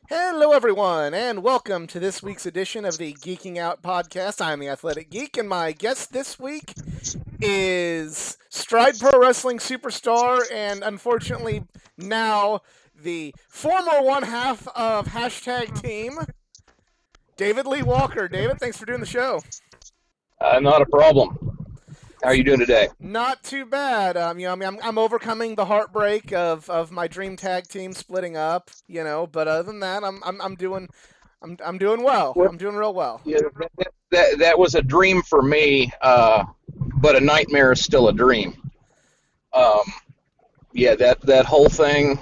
Hello, everyone, and welcome to this week's edition of the Geeking Out podcast. I'm the Athletic Geek, and my guest this week is Stride Pro Wrestling superstar and unfortunately now the former one half of Hashtag Team, David Lee Walker. David, thanks for doing the show. Not a problem. How are you doing today? Not too bad. I'm overcoming the heartbreak of my dream tag team splitting up. But other than that, I'm doing I'm doing well. Well, I'm doing real well. yeah, that was a dream for me, but a nightmare is still a dream. Um, yeah, that whole thing.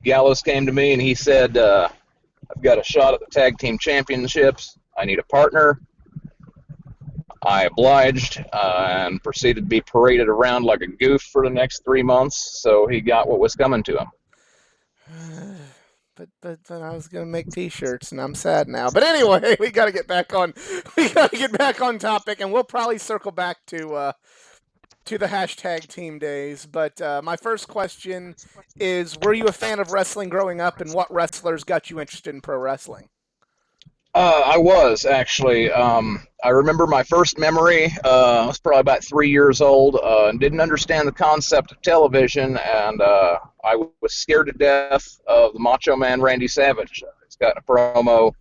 Gallows came to me and he said, "I've got a shot at the tag team championships. I need a partner." I obliged and proceeded to be paraded around like a goof for the next 3 months. So he got what was coming to him. But I was gonna make T-shirts, and I'm sad now. But anyway, we gotta get back on. We gotta get back on topic, and we'll probably circle back to the Hashtag Team days. But my first question is: were you a fan of wrestling growing up, and what wrestlers got you interested in pro wrestling? I was actually. I remember my first memory. I was probably about 3 years old and didn't understand the concept of television, and I was scared to death of the Macho Man Randy Savage. He's got a promo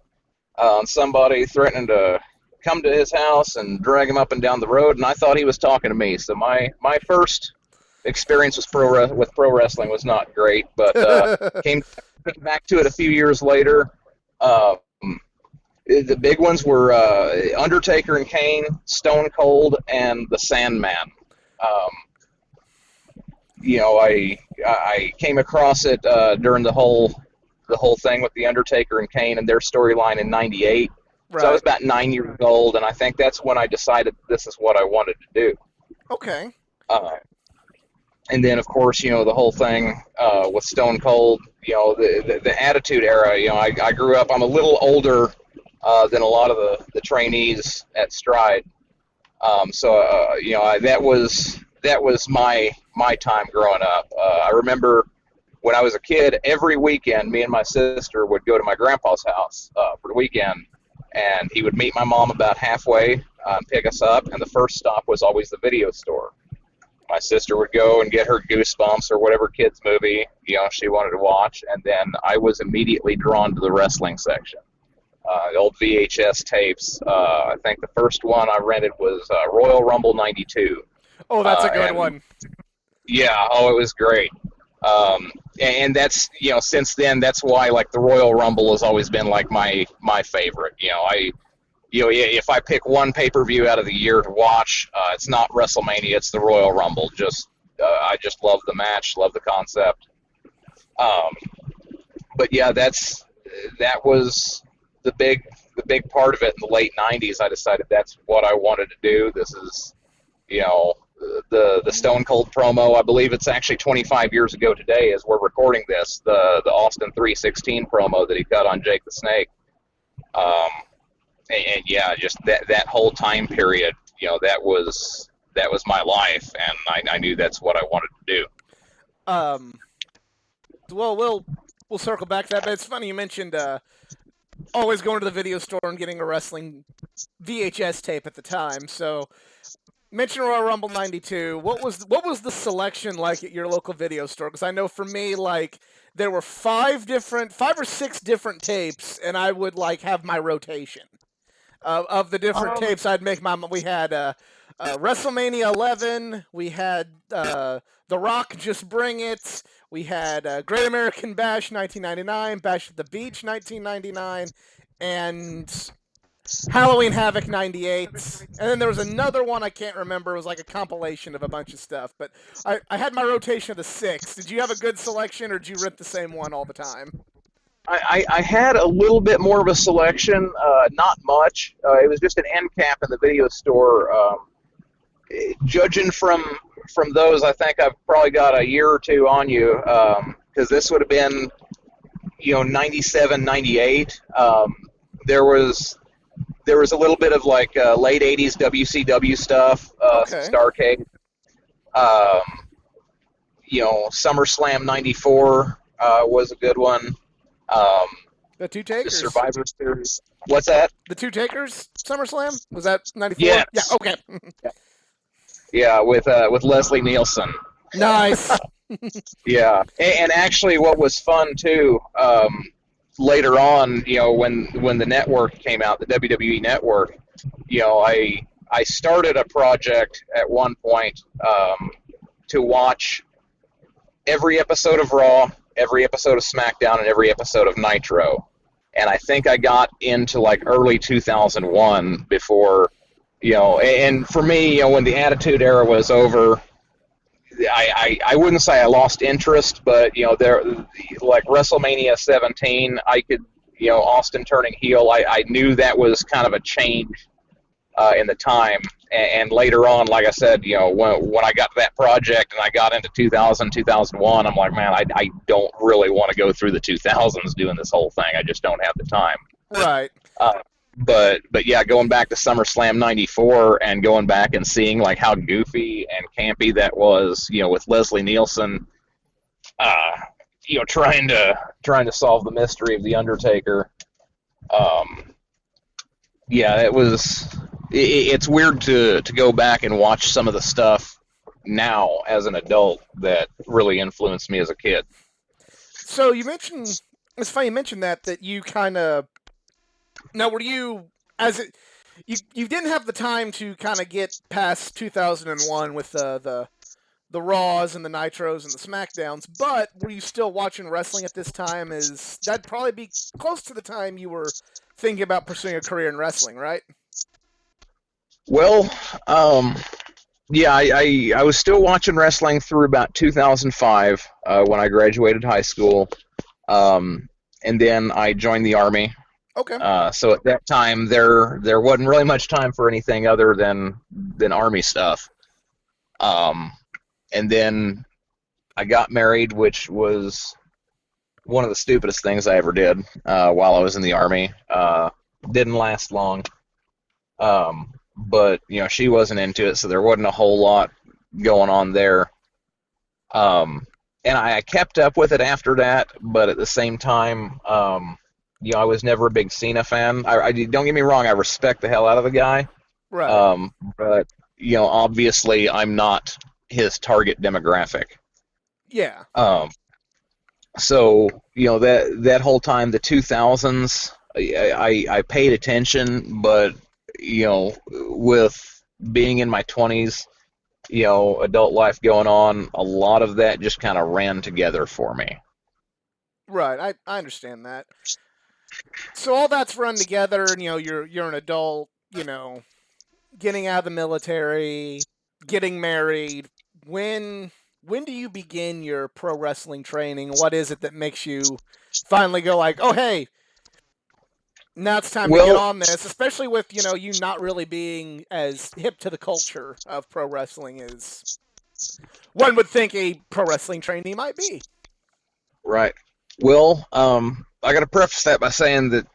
on somebody threatening to come to his house and drag him up and down the road, and I thought he was talking to me. So my first experience with pro wrestling was not great, but came back to it a few years later. Uh, the big ones were Undertaker and Kane, Stone Cold, and the Sandman. Um, I came across it during the whole thing with the Undertaker and Kane and their storyline in '98. So I was Right. about 9 years old, and I think that's when I decided this is what I wanted to do. Okay. Uh, and then, of course, the whole thing with Stone Cold, the Attitude Era. I grew up. I'm a little older than a lot of the trainees at Stride. That was my time growing up. I remember when I was a kid, every weekend, me and my sister would go to my grandpa's house for the weekend, and he would meet my mom about halfway and pick us up, and the first stop was always the video store. My sister would go and get her Goosebumps or whatever kids movie she wanted to watch, and then I was immediately drawn to the wrestling section. The old VHS tapes. I think the first one I rented was Royal Rumble '92. Oh, that's a good And one. yeah, oh, it was great. And that's since then that's why like the Royal Rumble has always been like my favorite. If I pick one pay-per-view out of the year to watch, it's not WrestleMania, it's the Royal Rumble. I just love the match, love the concept. Um, but yeah, that was the big part of it in the late '90s. I decided that's what I wanted to do. This is you know the Stone Cold promo. I believe it's actually 25 years ago today as we're recording this. The Austin 316 promo that he cut on Jake the Snake. Um, and yeah, just that whole time period. That was my life, and I knew that's what I wanted to do. Um, well, we'll circle back to that. But it's funny you mentioned always going to the video store and getting a wrestling VHS tape at the time. So mention Royal Rumble '92. What was the selection like at your local video store? Because I know for me, like there were five or six different tapes, and I would like have my rotation of the different Um, tapes. I'd make my. We had WrestleMania 11. We had The Rock, Just Bring It. We had Great American Bash 1999, Bash at the Beach 1999, and Halloween Havoc '98, and then there was another one I can't remember. It was like a compilation of a bunch of stuff. But I had my rotation of the six. Did you have a good selection, or did you rip the same one all the time? I had a little bit more of a selection, not much. It was just an end cap in the video store. Judging from those, I think I've probably got a year or two on you because this would have been, 97, 98. There was a little bit of like late '80s WCW stuff, some Okay. Starcade. SummerSlam '94 was a good one. Um, The Two the Takers. Survivor Series. What's that? The Two Takers SummerSlam? Was that 94? Yeah, Yes. okay. Yeah, with Leslie Nielsen. Nice. Yeah, and actually, what was fun too, later on, when the network came out, the WWE network, I started a project at one point to watch every episode of Raw, every episode of SmackDown, and every episode of Nitro. And I think I got into like early 2001 before, and for me, when the Attitude Era was over, I wouldn't say I lost interest, but there, like WrestleMania 17, I could, Austin turning heel. I knew that was kind of a change in the time, and later on, like I said, when I got to that project and I got into 2000, 2001, I'm like, man, I don't really want to go through the 2000s doing this whole thing. I just don't have the time. Right. Uh, but yeah, going back to SummerSlam '94 and going back and seeing like how goofy and campy that was, with Leslie Nielsen, uh, trying to solve the mystery of the Undertaker. Um, yeah, it was. It's weird to go back and watch some of the stuff now as an adult that really influenced me as a kid. So you mentioned, it's funny you mentioned that you kind of, now were you, as it, you didn't have the time to kind of get past 2001 with the Raws and the Nitros and the Smackdowns, but were you still watching wrestling at this time? Is that'd probably be close to the time you were thinking about pursuing a career in wrestling, right? Well, yeah, I was still watching wrestling through about 2005 when I graduated high school, and then I joined the army. Okay. So at that time, there wasn't really much time for anything other than army stuff. Um, and then I got married, which was one of the stupidest things I ever did while I was in the army. Didn't last long, but she wasn't into it, so there wasn't a whole lot going on there. And I kept up with it after that, but at the same time, I was never a big Cena fan. I don't get me wrong, I respect the hell out of the guy, Right. but obviously I'm not his target demographic. Yeah. So that whole time, the 2000s, I paid attention, but with being in my 20s, adult life going on, a lot of that just kind of ran together for me. Right. I understand that. So all that's run together, and you're an adult, getting out of the military, getting married. When when do you begin your pro wrestling training? What is it that makes you finally go like, oh hey, now it's time to get Well, on this? Especially with you not really being as hip to the culture of pro wrestling as one would think a pro wrestling trainee might be. right. Well, I got to preface that by saying that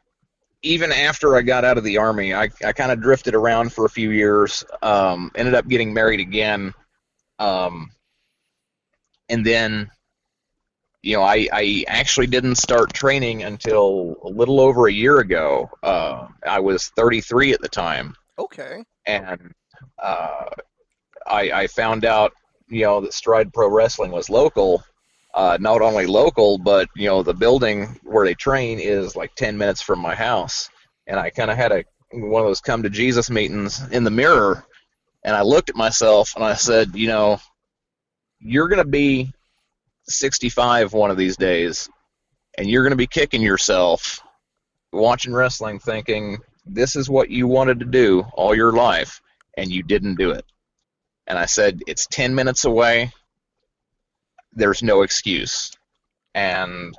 even after I got out of the army, I kind of drifted around for a few years. Ended up getting married again, um, and then I actually didn't start training until a little over a year ago. I was 33 at the time, Okay. and uh, I found out, that Stride Pro Wrestling was local. Not only local, but the building where they train is like 10 minutes from my house. And I kind of had one of those come to Jesus meetings in the mirror, and I looked at myself and I said, you're going to be 65 one of these days, and you're going to be kicking yourself watching wrestling thinking this is what you wanted to do all your life, and you didn't do it. And I said, it's 10 minutes away. There's no excuse. And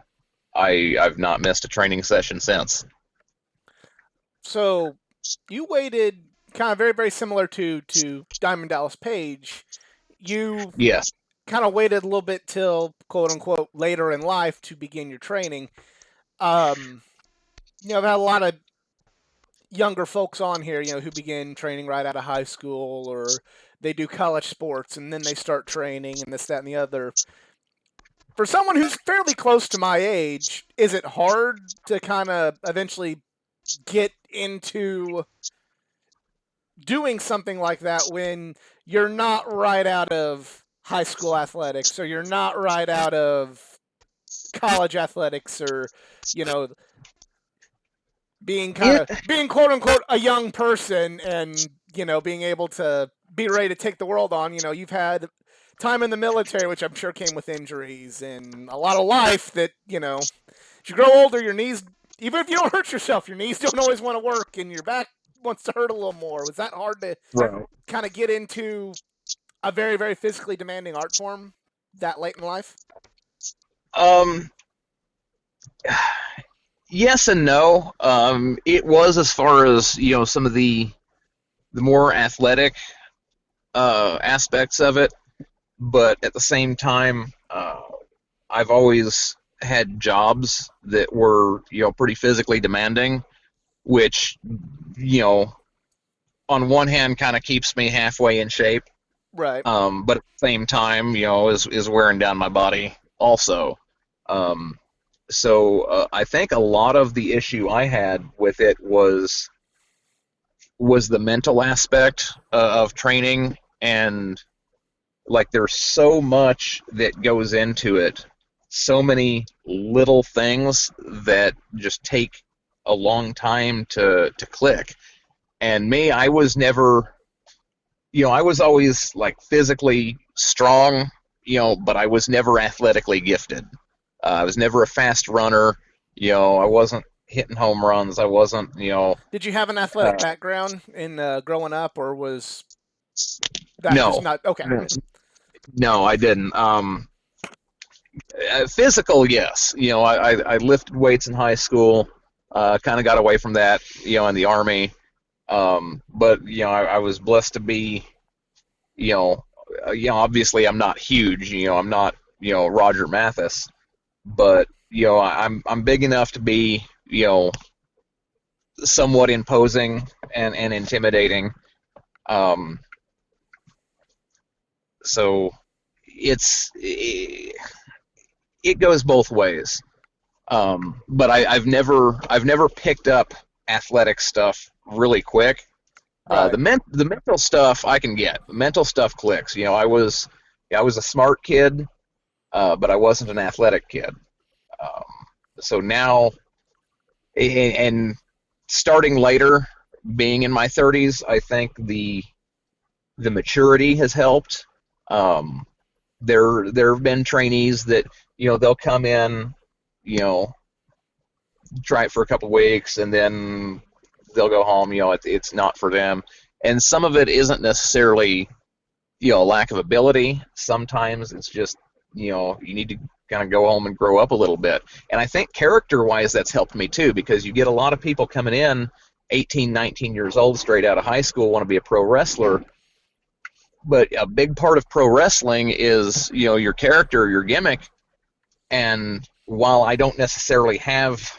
I've not missed a training session since. So you waited kind of very, very similar to Diamond Dallas Page. You Yes. kind of waited a little bit till quote unquote later in life to begin your training. Um, I've had a lot of younger folks on here, who begin training right out of high school or they do college sports and then they start training and this, that, and the other. for someone who's fairly close to my age, is it hard to kind of eventually get into doing something like that when you're not right out of high school athletics or you're not right out of college athletics or you know It being quote unquote a young person and being able to be ready to take the world on. You've had time in the military, which I'm sure came with injuries and a lot of life that as you grow older, your knees, even if you don't hurt yourself, your knees don't always want to work and your back wants to hurt a little more. Was that hard to right. kind of get into a very, very physically demanding art form that late in life? Um, yes and no. It was, as far as some of the more athletic aspects of it, but at the same time, I've always had jobs that were pretty physically demanding, which you know on one hand kind of keeps me halfway in shape, Right. but at the same time, is wearing down my body also. Um, so I think a lot of the issue I had with it was the mental aspect of training, and like there's so much that goes into it, so many little things that just take a long time to click. And me, I was never, I was always like physically strong, but I was never athletically gifted. I was never a fast runner. I wasn't hitting home runs. I wasn't, Did you have an athletic uh, background in growing up, or was that just no, not okay? no, I didn't. Physical, yes. I lifted weights in high school. Kind of got away from that, in the army. But I was blessed to be, obviously I'm not huge. I'm not, Roger Mathis, but I'm big enough to be, somewhat imposing and intimidating. Um, so it goes both ways. But I've never picked up athletic stuff really quick. Right. The mental stuff I can get. The mental stuff clicks. I was a smart kid, but I wasn't an athletic kid. Um, so now, and starting later, being in my 30s, I think the maturity has helped. Um, there have been trainees that they'll come in, you know, try it for a couple of weeks, and then they'll go home. It's not for them, and some of it isn't necessarily a lack of ability. Sometimes it's just you need to kind of go home and grow up a little bit. And I think character-wise, that's helped me too, because you get a lot of people coming in 18, 19 years old, straight out of high school, want to be a pro wrestler. But a big part of pro wrestling is your character, your gimmick. And while I don't necessarily have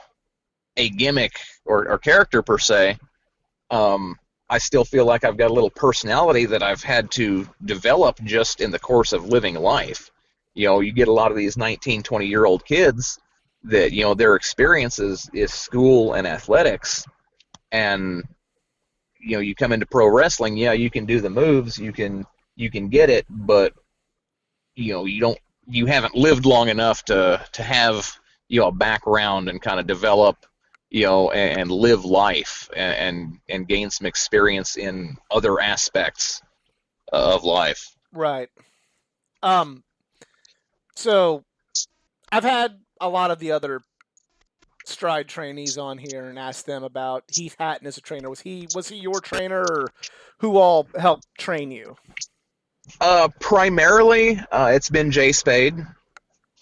a gimmick or character per se, I still feel like I've got a little personality that I've had to develop just in the course of living life. You get a lot of these 19, 20-year-old kids that, their experiences is school and athletics. And, you come into pro wrestling, yeah, you can do the moves, you can get it, but, you haven't lived long enough to have, a background and kind of develop, and live life and gain some experience in other aspects of life. Right. Um. So I've had a lot of the other Stride trainees on here and asked them about Heath Hatton as a trainer. Was he your trainer, or who all helped train you? Primarily, it's been Jay Spade.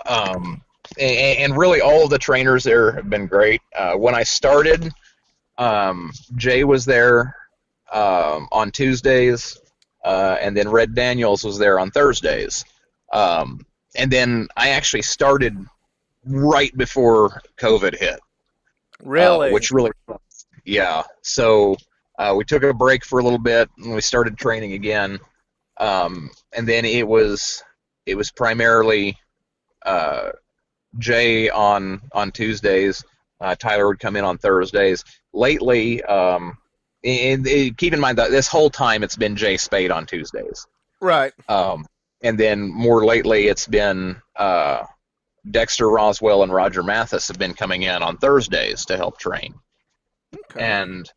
And really all of the trainers there have been great. When I started, Jay was there on Tuesdays, and then Red Daniels was there on Thursdays. And then I actually started right before COVID hit, Really? which really, yeah. So we took a break for a little bit, and we started training again. And then it was primarily uh, Jay on Tuesdays. Tyler would come in on Thursdays. Lately, keep in mind that this whole time it's been Jay Spade on Tuesdays. Right. Um, and then more lately, it's been Dexter Roswell and Roger Mathis have been coming in on Thursdays to help train. Okay. And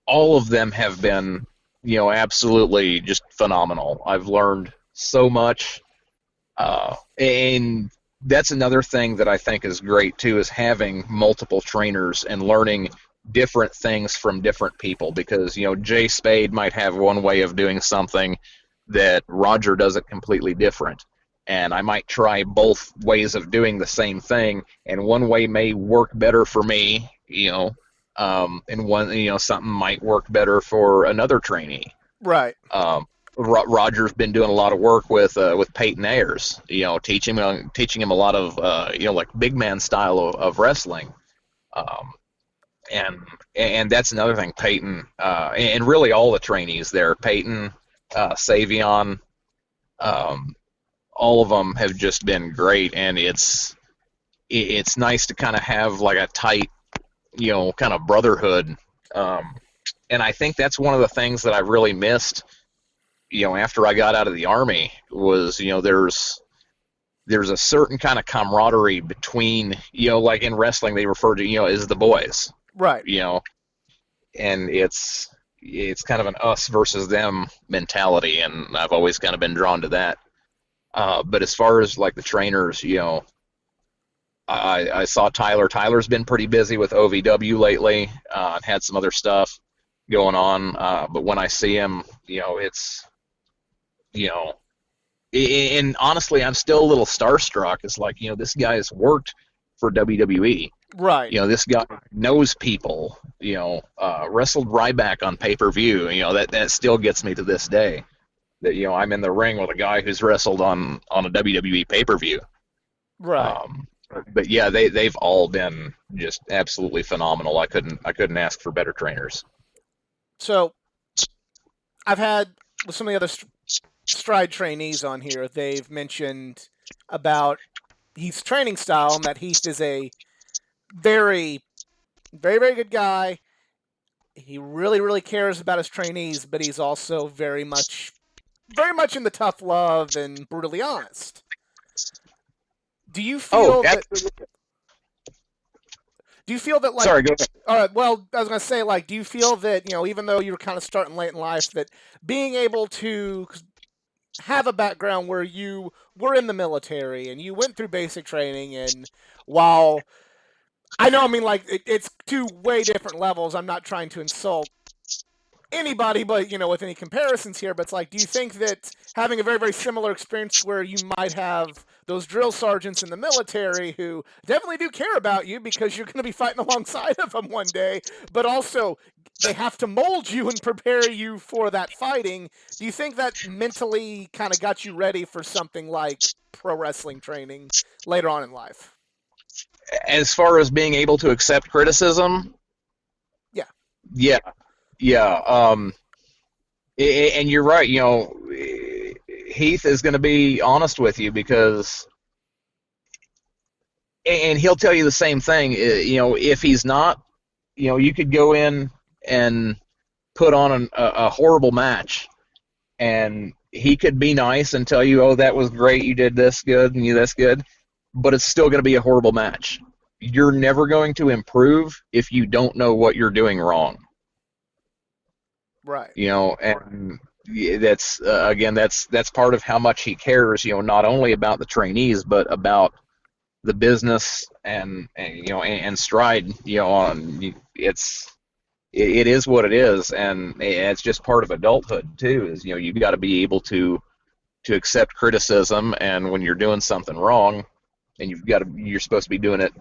all of them have been, absolutely just phenomenal. I've learned so much. And that's another thing that I think is great too, is having multiple trainers and learning different things from different people, because Jay Spade might have one way of doing something that Roger does it completely different, and I might try both ways of doing the same thing, and one way may work better for me, and one, something might work better for another trainee. Right. um, Roger's been doing a lot of work with Peyton Ayers, teaching him a lot of like big man style of wrestling, um, and that's another thing. Peyton, and really all the trainees there, Peyton, Savion, um, all of them have just been great, and it's nice to kind of have like a tight, kind of brotherhood. Um, and I think that's one of the things that I really missed, after I got out of the Army, was, there's a certain kind of camaraderie between, like in wrestling they refer to, as the boys, Right. you know, and it's kind of an us versus them mentality, and I've always kind of been drawn to that. But as far as like the trainers, I saw Tyler. Tyler's been pretty busy with OVW lately, and had some other stuff going on. But when I see him, it's, you know, and honestly, I'm still a little starstruck. It's like, this guy has worked for WWE. Right. This guy knows people. Wrestled Ryback on pay-per-view. That still gets me to this day. That I'm in the ring with a guy who's wrestled on a WWE pay-per-view. Right. But yeah, they've all been just absolutely phenomenal. I couldn't ask for better trainers. So I've had with some of the other Stride trainees on here, they've mentioned about Heath's training style, and that Heath is a very, very, very good guy. He really, really cares about his trainees, but he's also very much in the tough love and brutally honest. Do you Oh, feel that? absolutely. Do you feel that like? Sorry, go ahead. All right. Well, I was gonna say, like, do you feel that even though you're kind of starting late in life, that being able to have a background where you were in the military and you went through basic training, and while I know, I mean, like, it's two way different levels. I'm not trying to insult anybody, but with any comparisons here, but it's like, do you think that having a very, very similar experience where you might have those drill sergeants in the military who definitely do care about you because you're going to be fighting alongside of them one day, but also they have to mold you and prepare you for that fighting? Do you think that mentally kind of got you ready for something like pro wrestling training later on in life? As far as being able to accept criticism, Yeah. yeah, yeah. And you're right. Heath is going to be honest with you, because, and he'll tell you the same thing. If he's not, you could go in and put on a horrible match, and he could be nice and tell you, "Oh, that was great. You did this good, and you this good," but it's still going to be a horrible match. You're never going to improve if you don't know what you're doing wrong. Right. And that's again, that's part of how much he cares. Not only about the trainees, but about the business, and Stride. On it is what it is, and it's just part of adulthood too. Is you've got to be able to accept criticism, and when you're doing something wrong, and you're supposed to be doing it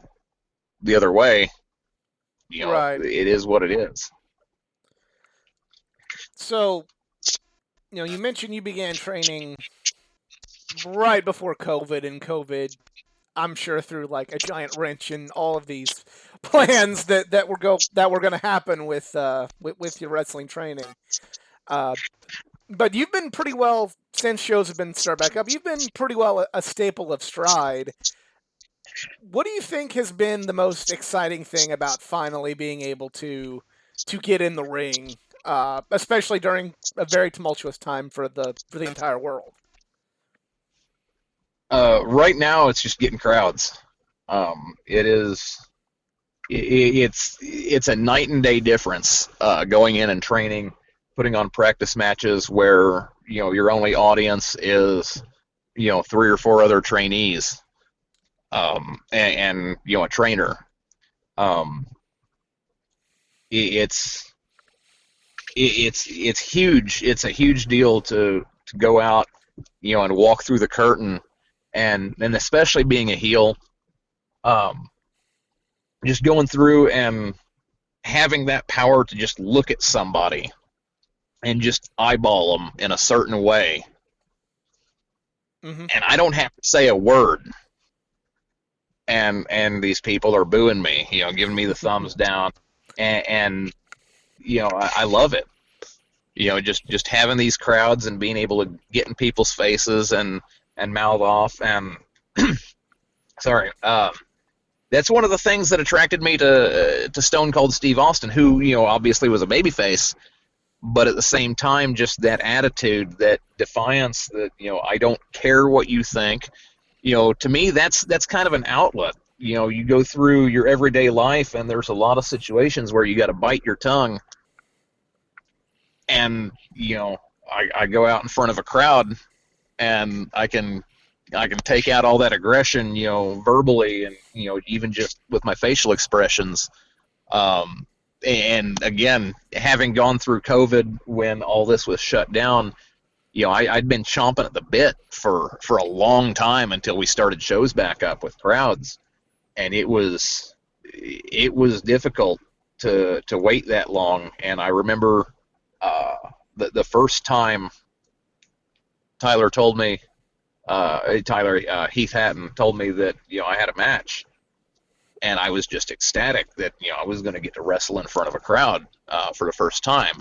the other way. Right. It is what it is. So, you mentioned you began training right before COVID, and COVID, I'm sure, threw like a giant wrench in all of these plans that were going to happen with your wrestling training. Uh, But you've been pretty well since shows have been started back up. You've been pretty well a staple of Stride. What do you think has been the most exciting thing about finally being able to get in the ring, especially during a very tumultuous time for the entire world? Right now, it's just getting crowds. It is. It's a night and day difference going in and training, putting on practice matches where your only audience is three or four other trainees, and a trainer. Um, it's it's huge. It's a huge deal to go out, and walk through the curtain, and especially being a heel, um, just going through and having that power to just look at somebody and just eyeball them in a certain way, Mm-hmm. and I don't have to say a word, and these people are booing me, giving me the thumbs down, and I love it. Just having these crowds and being able to get in people's faces and mouth off and sorry. That's one of the things that attracted me to Stone Cold Steve Austin, who obviously was a babyface, but at the same time, just that attitude, that defiance, that I don't care what you think. To me, that's kind of an outlet. You go through your everyday life, and there's a lot of situations where you got to bite your tongue, and I go out in front of a crowd, and I can take out all that aggression, verbally, and even just with my facial expressions. And again, having gone through COVID when all this was shut down, I'd been chomping at the bit for a long time until we started shows back up with crowds, and it was difficult to wait that long. And I remember the first time Tyler told me. Heath Hatton told me that I had a match, and I was just ecstatic that I was going to get to wrestle in front of a crowd for the first time.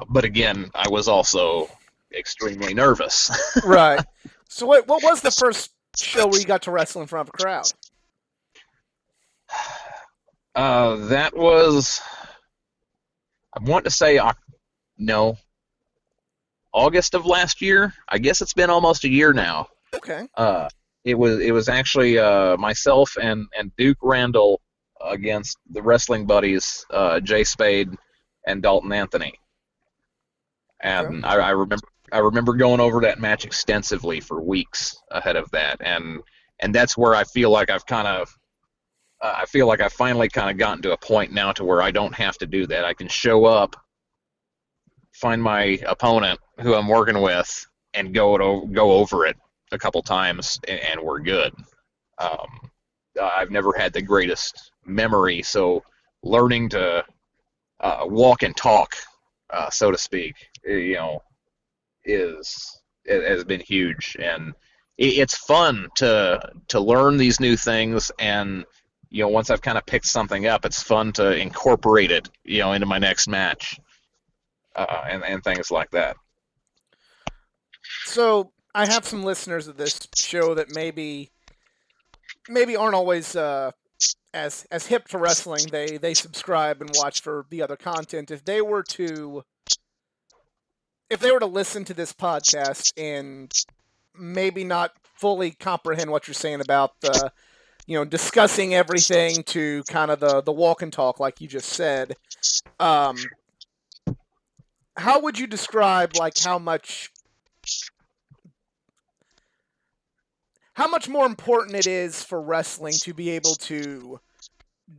But again, I was also extremely nervous. Right. So what was the first show where you got to wrestle in front of a crowd? That was, I want to say no, August of last year. I guess it's been almost a year now. Okay. It was actually myself and Duke Randall against the wrestling buddies Jay Spade and Dalton Anthony. And Okay. I remember going over that match extensively for weeks ahead of that, and that's where I feel like I've finally kind of gotten to a point now to where I don't have to do that. I can show up, find my opponent who I'm working with, and go over it a couple times, and we're good. I've never had the greatest memory, so learning to walk and talk, so to speak, has been huge, and it's fun to learn these new things. And once I've kind of picked something up, it's fun to incorporate it into my next match, and things like that. So I have some listeners of this show that maybe aren't always as hip to wrestling. They subscribe and watch for the other content. If they were to listen to this podcast and maybe not fully comprehend what you're saying about the discussing everything to kind of the walk and talk like you just said, how would you describe like how much more important it is for wrestling to be able to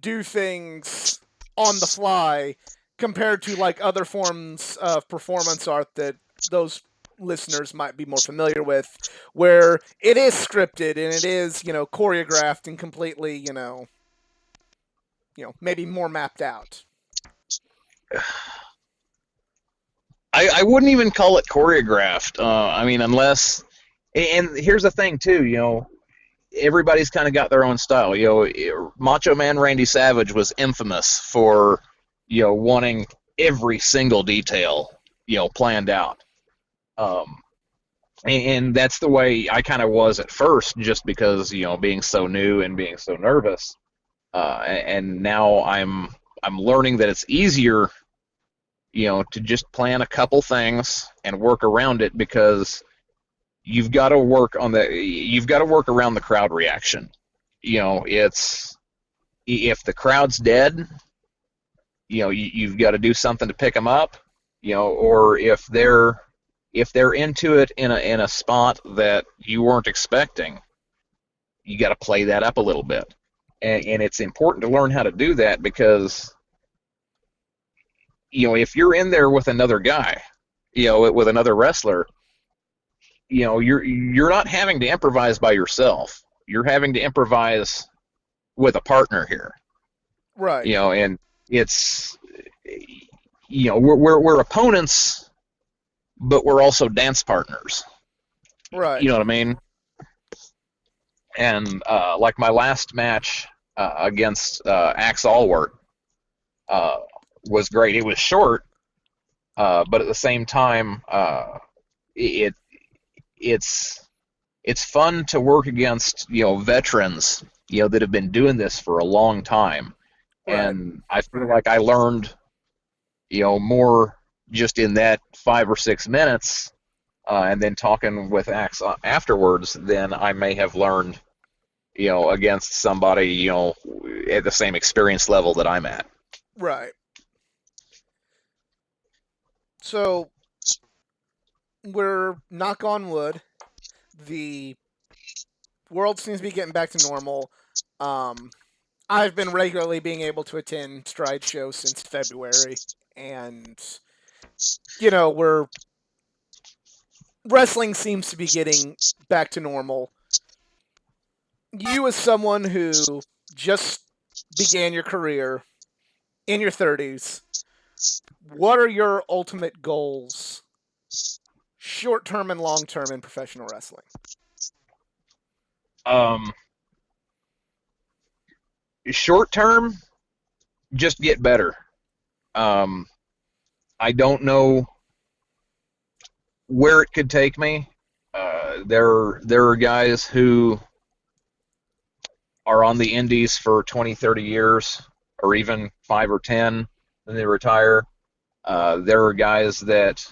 do things on the fly compared to like other forms of performance art that those listeners might be more familiar with, where it is scripted and it is choreographed and completely maybe more mapped out. I wouldn't even call it choreographed. I mean, unless, and here's the thing too, everybody's kind of got their own style. Macho Man Randy Savage was infamous for wanting every single detail planned out. Um, and that's the way I kind of was at first, just because being so new and being so nervous. And now I'm learning that it's easier, to just plan a couple things and work around it, because you've got to work around the crowd reaction. It's if the crowd's dead, you've got to do something to pick them up, or if they're into it in a spot that you weren't expecting, you got to play that up a little bit. And it's important to learn how to do that, because if you're in there with another guy, with another wrestler, you're not having to improvise by yourself. You're having to improvise with a partner here. Right. And it's we're opponents, but we're also dance partners. Right. You know what I mean? And like my last match against Axe Allward was great. It was short, but at the same time, it it's it's fun to work against veterans that have been doing this for a long time, Right. and I feel like I learned more just in that 5 or 6 minutes, and then talking with Axe afterwards than I may have learned against somebody at the same experience level that I'm at. Right. So we're knock on wood. The world seems to be getting back to normal. Um, I've been regularly being able to attend Stride shows since February, and we're wrestling seems to be getting back to normal. You, as someone who just began your career in your 30s, what are your ultimate goals, short term and long term, in professional wrestling? Um, Short term, just get better. Um, I don't know where it could take me. There are guys who are on the indies for 20, 30 years, or even 5 or 10, then they retire. There are guys that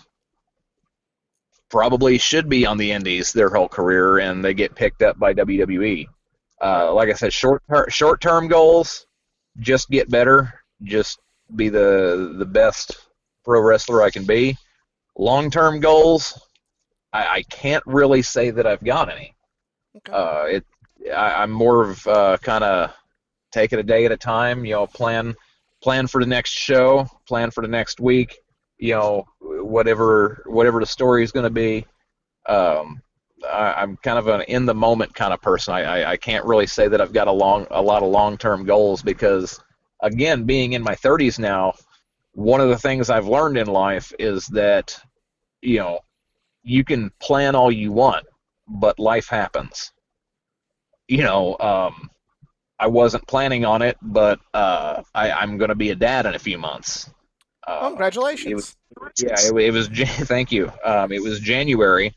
probably should be on the indies their whole career, and they get picked up by WWE. Right. Like I said, short term goals, just get better, just be the best pro wrestler I can be. Long term goals, I can't really say that I've got any. Okay. I'm more of kind of take it a day at a time. Plan for the next show, plan for the next week. Whatever the story is going to be. I'm kind of an in the moment kind of person. I can't really say that I've got a lot of long term goals, because again, being in my 30s now, one of the things I've learned in life is that you can plan all you want, but life happens. I wasn't planning on it, but I'm going to be a dad in a few months. Oh, It was, congratulations. yeah, it was. Thank you. It was January.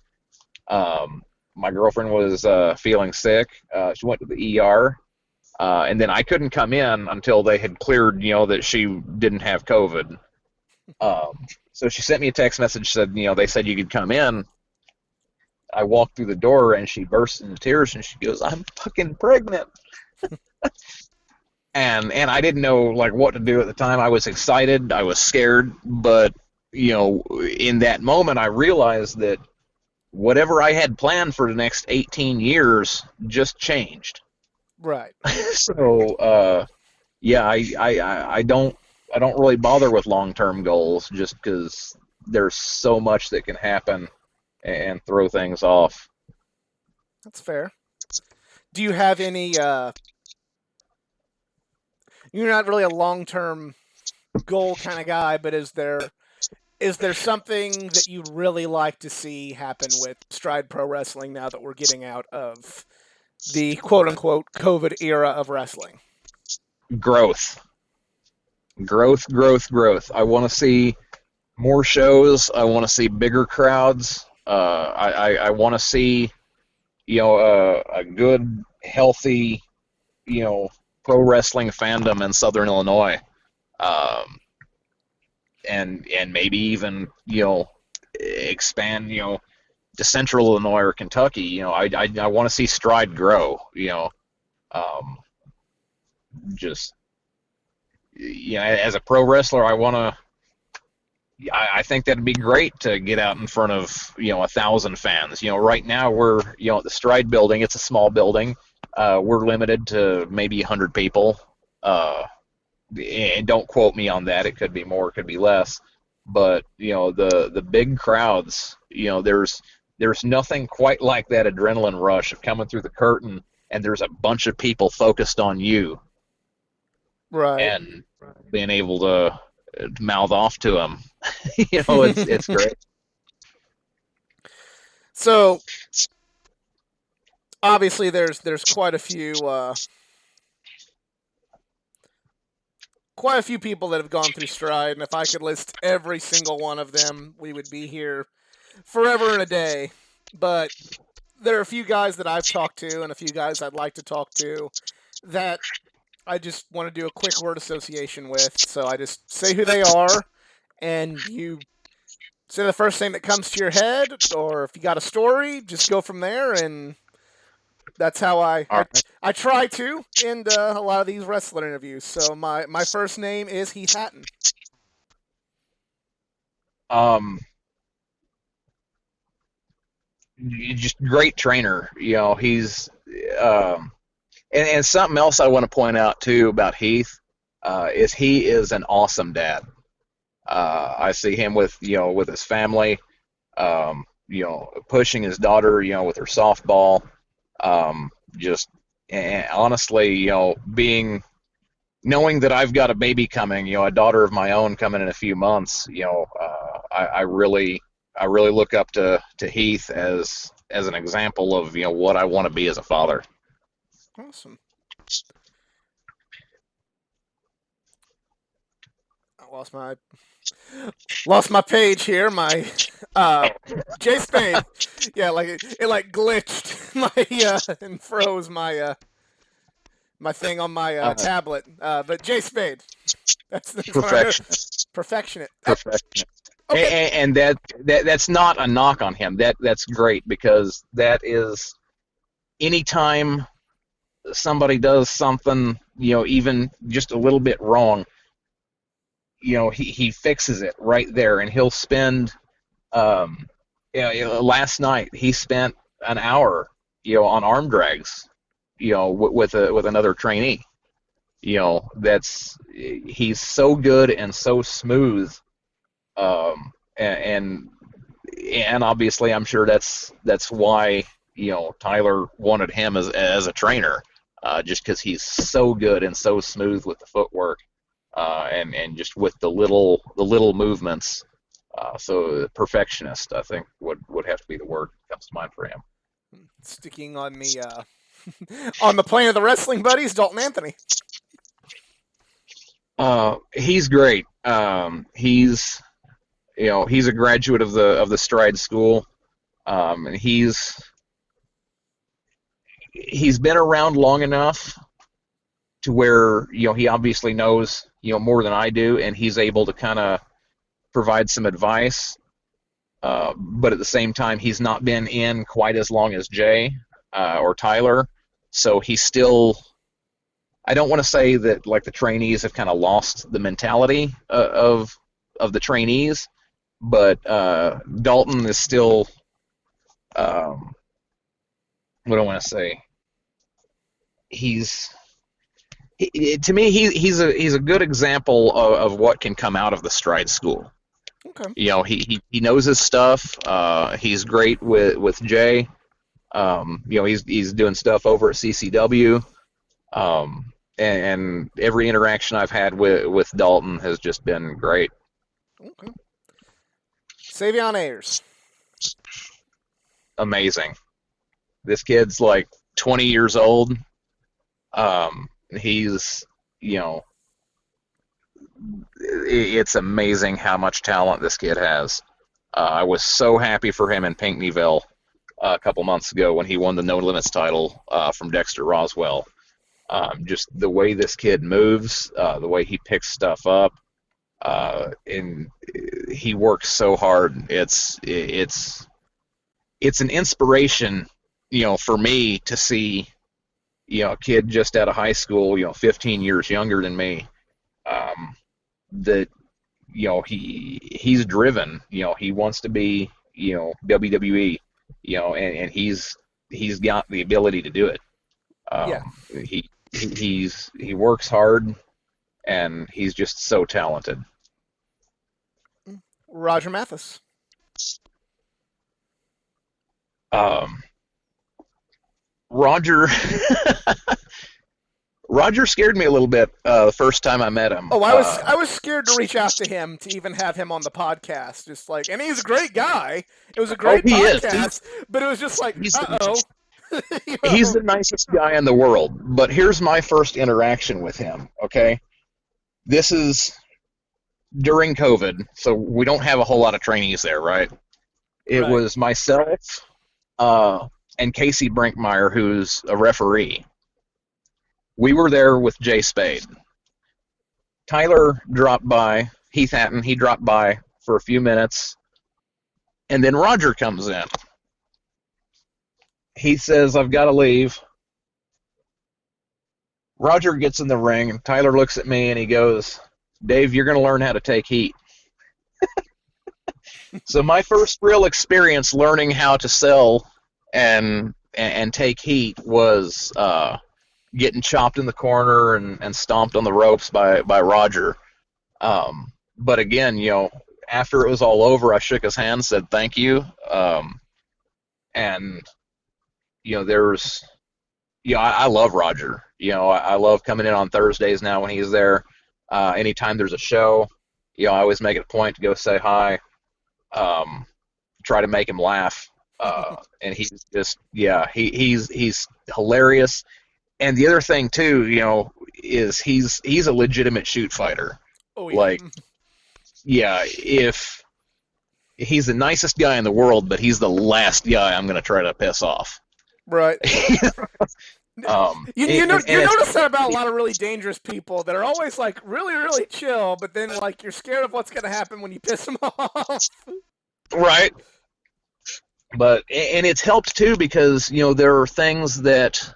My girlfriend was feeling sick. She went to the ER, and then I couldn't come in until they had cleared, that she didn't have COVID. So she sent me a text message, said, they said you could come in. I walked through the door, and she burst into tears, and she goes, "I'm fucking pregnant." And I didn't know like what to do at the time. I was excited, I was scared, but in that moment, I realized that whatever I had planned for the next 18 years just changed. Right. So yeah, I don't really bother with long-term goals, just because there's so much that can happen and throw things off. That's fair. Do you have any you're not really a long-term goal kind of guy, but is there something that you'd really like to see happen with Stride Pro Wrestling now that we're getting out of the quote unquote COVID era of wrestling? Growth, growth. I want to see more shows. I want to see bigger crowds. I want to see a good, healthy pro wrestling fandom in Southern Illinois, um, and maybe even expand to Central Illinois or Kentucky. I want to see Stride grow. Um, just as a pro wrestler, I want to. I think that'd be great to get out in front of 1,000 fans. Right now we're at the Stride building. It's a small building. We're limited to maybe 100 people. And don't quote me on that. It could be more, it could be less. But the big crowds. There's nothing quite like that adrenaline rush of coming through the curtain, and there's a bunch of people focused on you, Right. and being able to mouth off to them. It's great. So obviously, there's quite a few people that have gone through Stride, and if I could list every single one of them, we would be here forever and a day. But there are a few guys that I've talked to, and a few guys I'd like to talk to that I just want to do a quick word association with. So I just say who they are, and you say the first thing that comes to your head, or if you got a story, just go from there. And that's how All right. I try to end a lot of these wrestler interviews. So my first name is Heath Hatton. Um, just great trainer. He's and something else I want to point out too about Heath is he is an awesome dad. I see him with his family, pushing his daughter, with her softball. Just and honestly, being knowing that I've got a baby coming, a daughter of my own coming in a few months, I really look up to Heath as an example of what I want to be as a father. Awesome. I lost my page here. My Jay Spade. Yeah, like it like glitched my and froze my thing on my tablet. But Jay Spade. That's what I know. Perfectionist. Perfectionist. Perfectionist. Okay. And that's not a knock on him. That's great, because that is anytime somebody does something, even just a little bit wrong, he fixes it right there, and he'll spend. Last night he spent an hour, on arm drags, with another trainee. That's he's so good and so smooth, and obviously I'm sure that's why Tyler wanted him as a trainer, just because he's so good and so smooth with the footwork, and just with the little movements. So perfectionist, I think, would have to be the word that comes to mind for him. Sticking on the on the plane of the wrestling buddies, Dalton Anthony. He's great. He's a graduate of the Stride School, and he's been around long enough to where he obviously knows more than I do, and he's able to kind of provide some advice. But at the same time, he's not been in quite as long as Jay or Tyler, so he's still. I don't want to say that like the trainees have kind of lost the mentality of the trainees, but Dalton is still. What do I want to say? To me, he's a good example of what can come out of the Stride School. Okay. He knows his stuff. He's great with Jay. He's doing stuff over at CCW. And every interaction I've had with Dalton has just been great. Okay. Savion Ayers. Amazing. This kid's like 20 years old. He's, it's amazing how much talent this kid has. I was so happy for him in Pinckneyville a couple months ago when he won the No Limits title from Dexter Roswell. Just the way this kid moves, the way he picks stuff up, and he works so hard. It's an inspiration, for me to see, a kid just out of high school, 15 years younger than me, that he's driven. He wants to be, WWE, and he's got the ability to do it. Yeah. He works hard, and he's just so talented. Roger Mathis. Um, Roger Roger scared me a little bit the first time I met him. Oh, I was scared to reach out to him to even have him on the podcast. Just like, and he's a great guy. It was a great he is. podcast, but it was just like, He's uh-oh. He's the nicest guy in the world. But here's my first interaction with him. Okay, this is during COVID, so we don't have a whole lot of trainees there, right? It Right. was myself and Casey Brinkmeyer, who's a referee. We were there with Jay Spade. Tyler dropped by, Heath Hatton, he dropped by for a few minutes, and then Roger comes in. He says, I've got to leave. Roger gets in the ring, and Tyler looks at me and he goes, Dave, you're going to learn how to take heat. So my first real experience learning how to sell and take heat was getting chopped in the corner and stomped on the ropes by Roger. But again, after it was all over, I shook his hand, said thank you, and I love Roger. I love coming in on Thursdays now when he's there. Anytime there's a show, I always make it a point to go say hi, try to make him laugh, and he's just he's hilarious. And the other thing too, is he's a legitimate shoot fighter. Oh, yeah. Like, if he's the nicest guy in the world, but he's the last guy I'm going to try to piss off. Right. You notice that about a lot of really dangerous people that are always like really, really chill, but then like you're scared of what's going to happen when you piss them off. Right. But and it's helped too because there are things that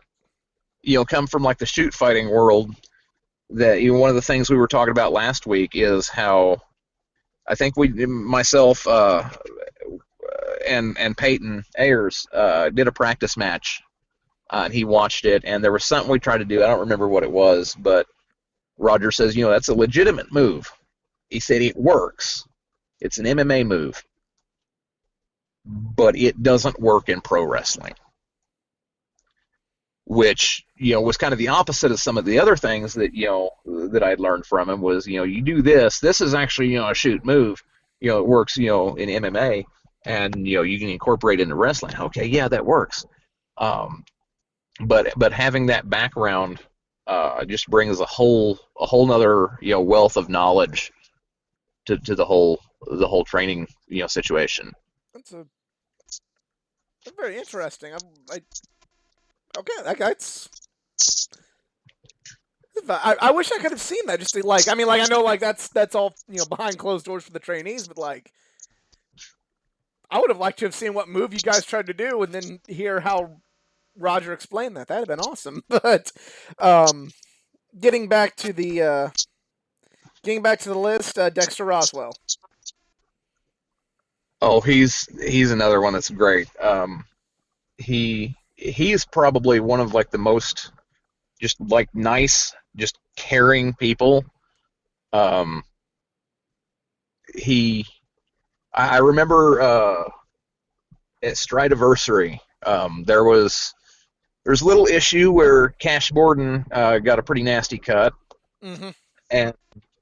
come from like the shoot fighting world that one of the things we were talking about last week is how I think myself and Peyton Ayers did a practice match, and he watched it, and there was something we tried to do. I don't remember what it was, but Roger says, that's a legitimate move. He said it works. It's an MMA move, but it doesn't work in pro wrestling, which was kind of the opposite of some of the other things that that I'd learned from him was you do this. This is actually a shoot move. It works in MMA, and you can incorporate it into wrestling. Okay, yeah, that works. But having that background just brings a whole nother wealth of knowledge to the whole training situation. That's very interesting. Okay, that's. I wish I could have seen that. Just to, I know like that's all behind closed doors for the trainees, but like I would have liked to have seen what move you guys tried to do, and then hear how Roger explained that. That'd have been awesome. But getting back to the list, Dexter Roswell. Oh, he's another one that's great. He's probably one of like the most just like nice, just caring people. I remember at Stridiversary, there's a little issue where Cash Borden got a pretty nasty cut, Mm-hmm. and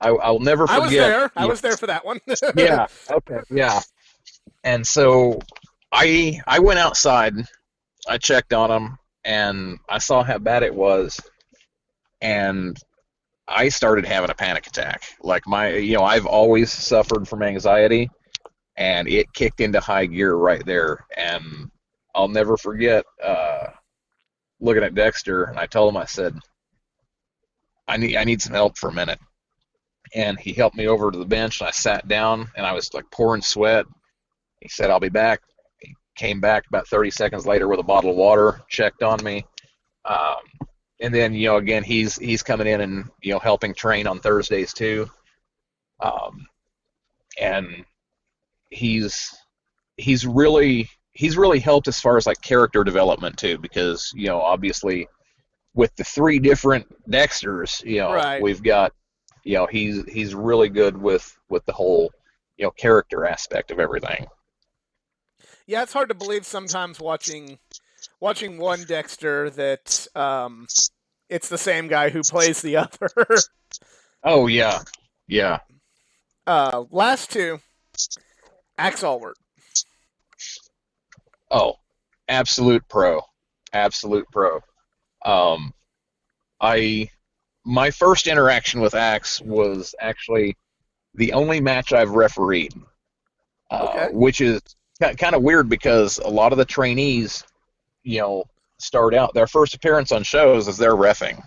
I'll never forget. I was there for that one. Yeah. Okay. Yeah. And so I went outside, I checked on him, and I saw how bad it was, and I started having a panic attack. Like I've always suffered from anxiety, and it kicked into high gear right there. And I'll never forget looking at Dexter, and I told him, I said, I need some help for a minute. And he helped me over to the bench, and I sat down, and I was like pouring sweat. He said, I'll be back. He came back about 30 seconds later with a bottle of water, checked on me. Um, and then, again, he's coming in and, helping train on Thursdays too. Um, and he's he's really helped as far as like character development too, because, obviously with the three different Dexters, Right. we've got, he's really good with the whole, character aspect of everything. Yeah, it's hard to believe sometimes watching one Dexter that it's the same guy who plays the other. Oh yeah, yeah. Last two, Axe Allward. Oh, absolute pro, absolute pro. Um, I My first interaction with Axe was actually the only match I've refereed, Okay. which is kind of weird because a lot of the trainees, you know, start out their first appearance on shows as they're reffing.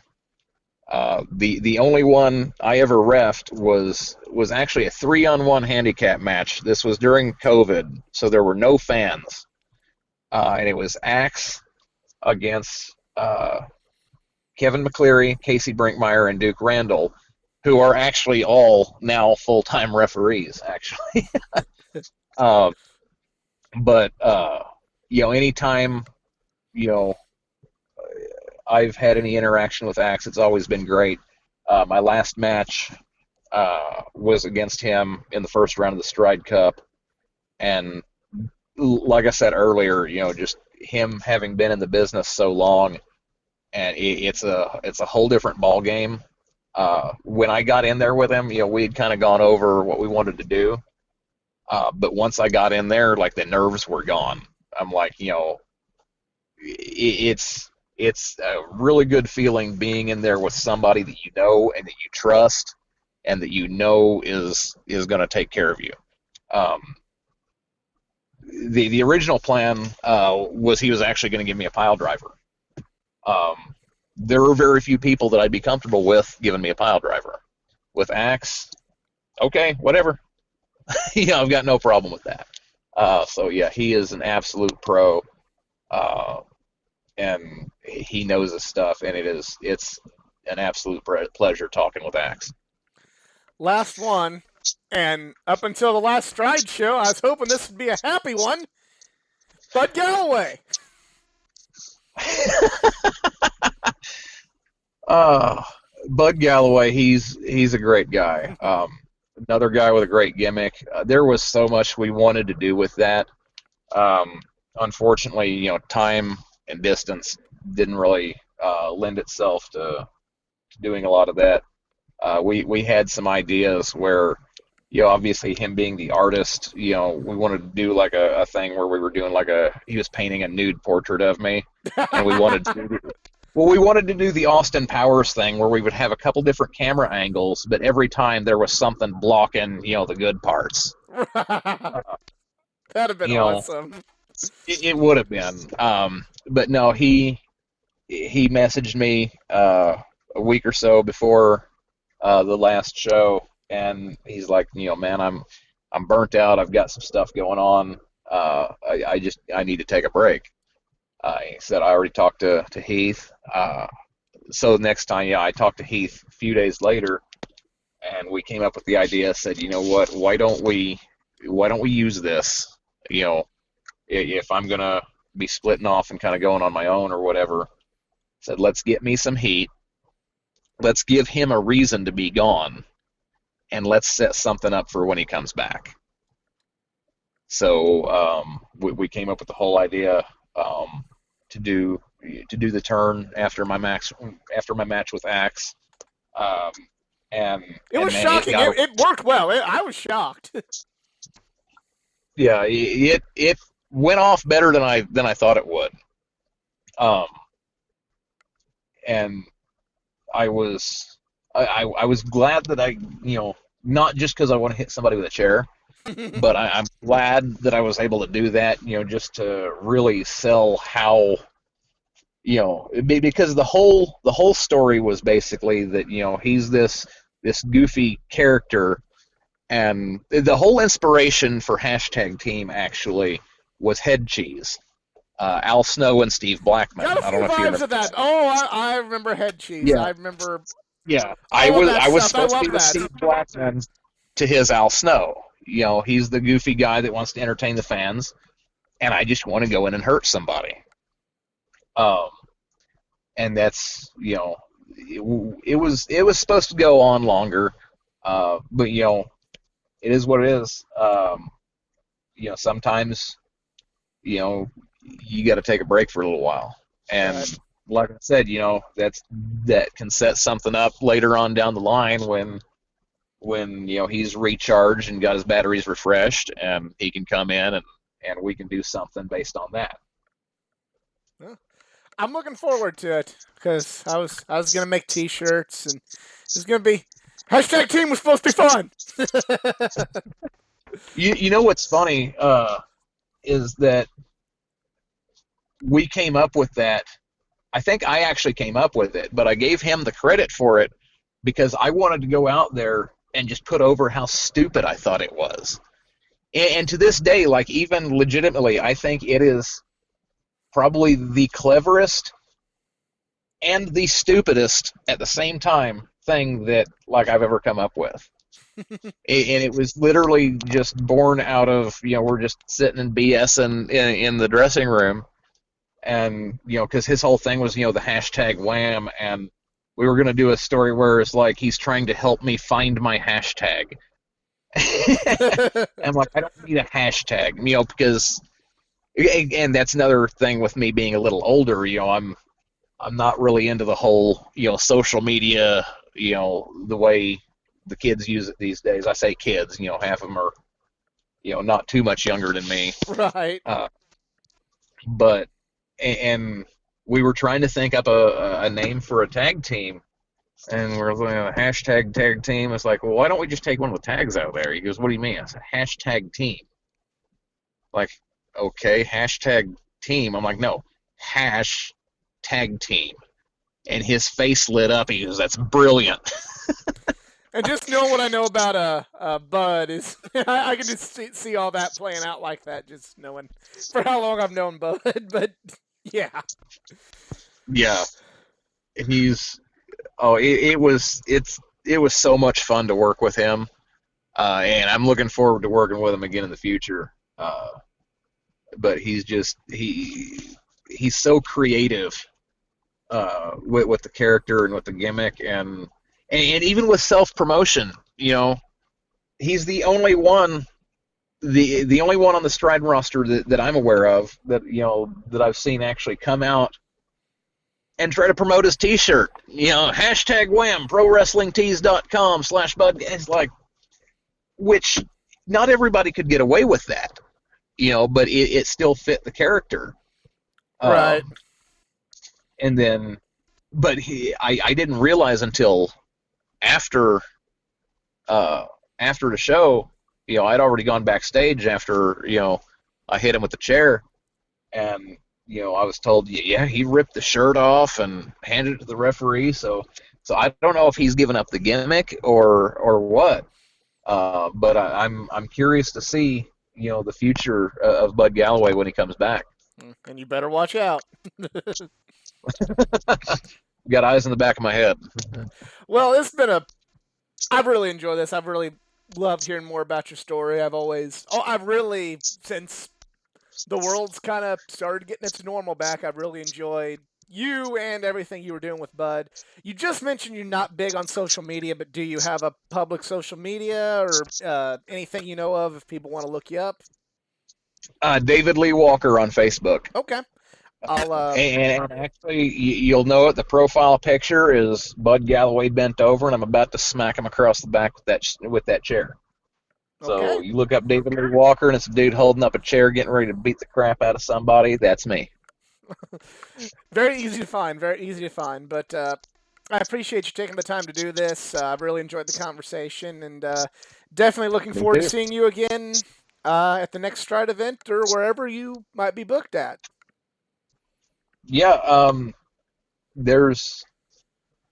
The only one I ever refed was actually a 3-on-1 handicap match. This was during COVID, so there were no fans, and it was Axe against Kevin McCleary, Casey Brinkmeyer, and Duke Randall, who are actually all now full-time referees. Actually, um, but anytime you know I've had any interaction with Axe, it's always been great. My last match was against him in the first round of the Stride Cup, and like I said earlier, just him having been in the business so long, and it's a whole different ball game. When I got in there with him, we'd kind of gone over what we wanted to do, but once I got in there, like the nerves were gone. I'm like, it's a really good feeling being in there with somebody that you know and that you trust and that is going to take care of you. Um, the original plan was he was actually going to give me a pile driver. There are very few people that I'd be comfortable with giving me a pile driver. With Axe, okay, whatever. I've got no problem with that. So yeah, he is an absolute pro, uh, and he knows his stuff, and it's an absolute pleasure talking with Axe. Last one, and up until the last Stride show, I was hoping this would be a happy one. Bud Galloway. Uh, Bud Galloway, he's a great guy. Another guy with a great gimmick. There was so much we wanted to do with that. Unfortunately, time and distance didn't really lend itself to doing a lot of that. We had some ideas where, obviously him being the artist, we wanted to do like a thing where we were doing he was painting a nude portrait of me, and we wanted to do the Austin Powers thing where we would have a couple different camera angles, but every time there was something blocking, the good parts. That'd have been You know, awesome. it would have been. But no, he messaged me a week or so before the last show, and he's like, man, I'm burnt out. I've got some stuff going on. I need to take a break. He said I already talked to Heath. So next time, I talked to Heath a few days later, and we came up with the idea. Said, you know what? Why don't we use this? If I'm gonna be splitting off and kind of going on my own or whatever, said let's get me some heat. Let's give him a reason to be gone, and let's set something up for when he comes back. So we came up with the whole idea to do the turn after my match with Axe, um, It and was man, it shocking. got It worked well. I was shocked. yeah, it went off better than I thought it would. Um, and I was I was glad that I not just because I want to hit somebody with a chair, but I'm glad that I was able to do that, just to really sell how, because the whole story was basically that, he's this goofy character, and the whole inspiration for hashtag team actually was head cheese. Al Snow and Steve Blackman. Got a I don't few know if you vibes remember of that. that. Oh, I remember head cheese. Yeah, I remember yeah. I all of was that I was stuff. I supposed to love be the that. Steve Blackman to his Al Snow. He's the goofy guy that wants to entertain the fans, and I just want to go in and hurt somebody. Um, and that's it was supposed to go on longer, but it is what it is. Sometimes you got to take a break for a little while, Right. and like I said, that can set something up later on down the line when he's recharged and got his batteries refreshed, and he can come in and we can do something based on that. Huh. I'm looking forward to it because I was gonna make T-shirts and it's gonna be hashtag team was supposed to be fun. You know what's funny is that we came up with that. I think I actually came up with it, but I gave him the credit for it because I wanted to go out there and just put over how stupid I thought it was. And to this day, like, even legitimately, I think it is probably the cleverest and the stupidest at the same time thing that, like, I've ever come up with. And it was literally just born out of, we're just sitting and BSing in the dressing room, and because his whole thing was, the hashtag wham, and we were going to do a story where it's like he's trying to help me find my hashtag. I'm like, I don't need a hashtag, because, and that's another thing with me being a little older. I'm not really into the whole, social media, the way the kids use it these days. I say kids, half of them are, not too much younger than me. Right. Uh, but and we were trying to think up a name for a tag team, and we're looking at a hashtag tag team. It's like, well, why don't we just take one with tags out there? He goes, what do you mean? I said, hashtag team. Like, okay, hashtag team. I'm like, no, hash tag team. And his face lit up. He goes, that's brilliant. And just knowing what I know about Bud is, I can just see all that playing out like that. Just knowing for how long I've known Bud, but yeah, Yeah, he's it was so much fun to work with him, and I'm looking forward to working with him again in the future. But he's so creative with the character and with the gimmick, and even with self promotion. He's the only one on the Stride roster that I'm aware of that I've seen actually come out and try to promote his T-shirt. Hashtag Wham, ProWrestlingTees.com/Bud. It's like, which not everybody could get away with that, but it still fit the character. right. And then, but I didn't realize until after after the show, I'd already gone backstage after I hit him with the chair, and I was told, yeah, he ripped the shirt off and handed it to the referee. So I don't know if he's given up the gimmick or what. But I'm curious to see the future of Bud Galloway when he comes back. And you better watch out. Got eyes in the back of my head. Well, it's been a. I've really enjoyed this. I've really loved hearing more about your story. I've really, since the world's kind of started getting its normal back, I've really enjoyed you and everything you were doing with Bud. You just mentioned you're not big on social media, but do you have a public social media or anything you know of if people want to look you up? David Lee Walker on Facebook. Okay. I'll And actually, you'll know it. The profile picture is Bud Galloway bent over, and I'm about to smack him across the back with that chair. okay. So you look up David Lee Walker, and it's a dude holding up a chair, getting ready to beat the crap out of somebody. That's me. Very easy to find. Very easy to find. But I appreciate you taking the time to do this. I've really enjoyed the conversation, and definitely looking Me forward to too. seeing you again at the next Stride event or wherever you might be booked at. Yeah, there's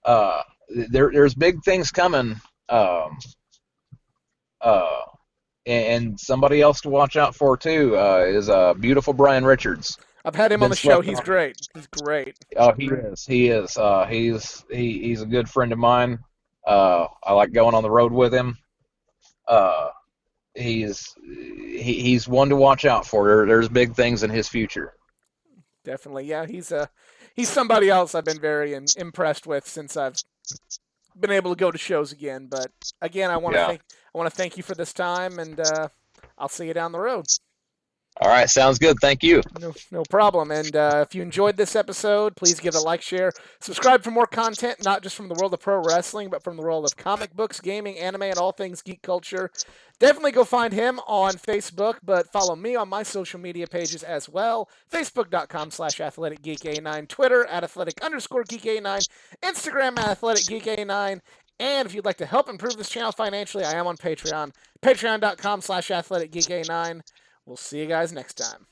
uh, there's big things coming. Um, uh, and somebody else to watch out for too is beautiful Brian Richards. I've had him on Been the show. slept He's on. great. He's great. Oh, he is. He is. He's a good friend of mine. I like going on the road with him. Uh, he's one to watch out for. There's big things in his future. Definitely, yeah. He's somebody else I've been very impressed with since I've been able to go to shows again. But again, Yeah. I want to thank you for this time, and I'll see you down the road. All right. Sounds good. Thank you. No problem. And if you enjoyed this episode, please give it a like, share, subscribe for more content, not just from the world of pro wrestling, but from the world of comic books, gaming, anime, and all things geek culture. Definitely go find him on Facebook, but follow me on my social media pages as well. Facebook.com/athleticgeeka9, Twitter at athletic_geeka9, Instagram at athleticgeeka9. And if you'd like to help improve this channel financially, I am on Patreon. Patreon.com/athleticgeeka9. We'll see you guys next time.